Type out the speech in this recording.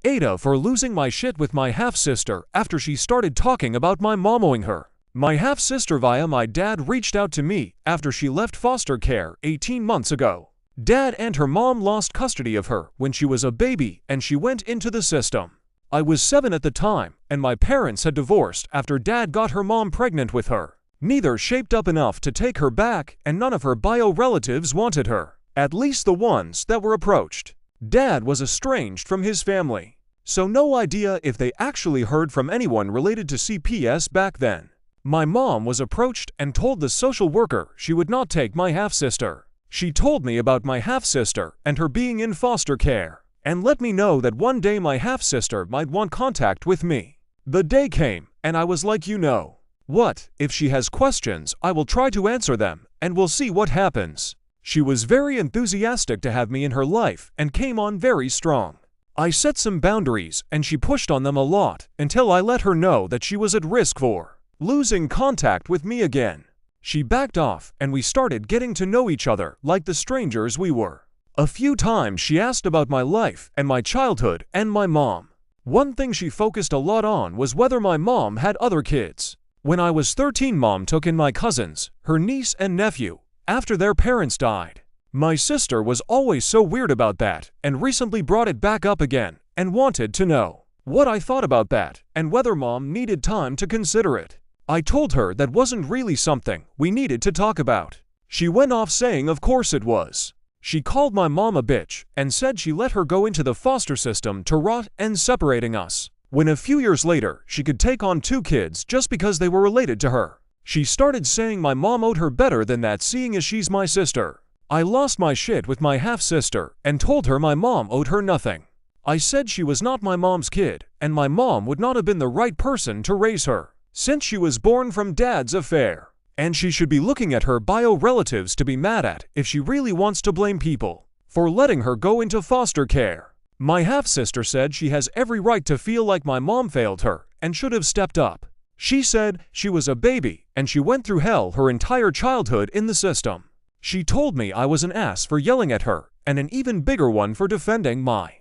AITA for losing my shit with my half-sister after she started talking about my mom owing her. My half-sister via my dad reached out to me after she left foster care 18 months ago. Dad and her mom lost custody of her when she was a baby and she went into the system. I was 7 at the time and my parents had divorced after Dad got her mom pregnant with her. Neither shaped up enough to take her back and none of her bio relatives wanted her, at least the ones that were approached. Dad was estranged from his family, so no idea if they actually heard from anyone related to CPS back then. My mom was approached and told the social worker she would not take my half-sister. She told me about my half-sister and her being in foster care, and let me know that one day my half-sister might want contact with me. The day came, and I was like, what? If she has questions, I will try to answer them, and we'll see what happens. She was very enthusiastic to have me in her life and came on very strong. I set some boundaries and she pushed on them a lot until I let her know that she was at risk for losing contact with me again. She backed off and we started getting to know each other like the strangers we were. A few times she asked about my life and my childhood and my mom. One thing she focused a lot on was whether my mom had other kids. When I was 13, Mom took in my cousins, her niece and nephew, after their parents died. My sister was always so weird about that and recently brought it back up again and wanted to know what I thought about that and whether Mom needed time to consider it. I told her that wasn't really something we needed to talk about. She went off saying of course it was. She called my mom a bitch and said she let her go into the foster system to rot and separating us, when a few years later she could take on 2 kids just because they were related to her. She started saying my mom owed her better than that seeing as she's my sister. I lost my shit with my half-sister and told her my mom owed her nothing. I said she was not my mom's kid and my mom would not have been the right person to raise her, since she was born from Dad's affair, and she should be looking at her bio relatives to be mad at if she really wants to blame people for letting her go into foster care. My half-sister said she has every right to feel like my mom failed her and should have stepped up. She said she was a baby and she went through hell her entire childhood in the system. She told me I was an ass for yelling at her and an even bigger one for defending my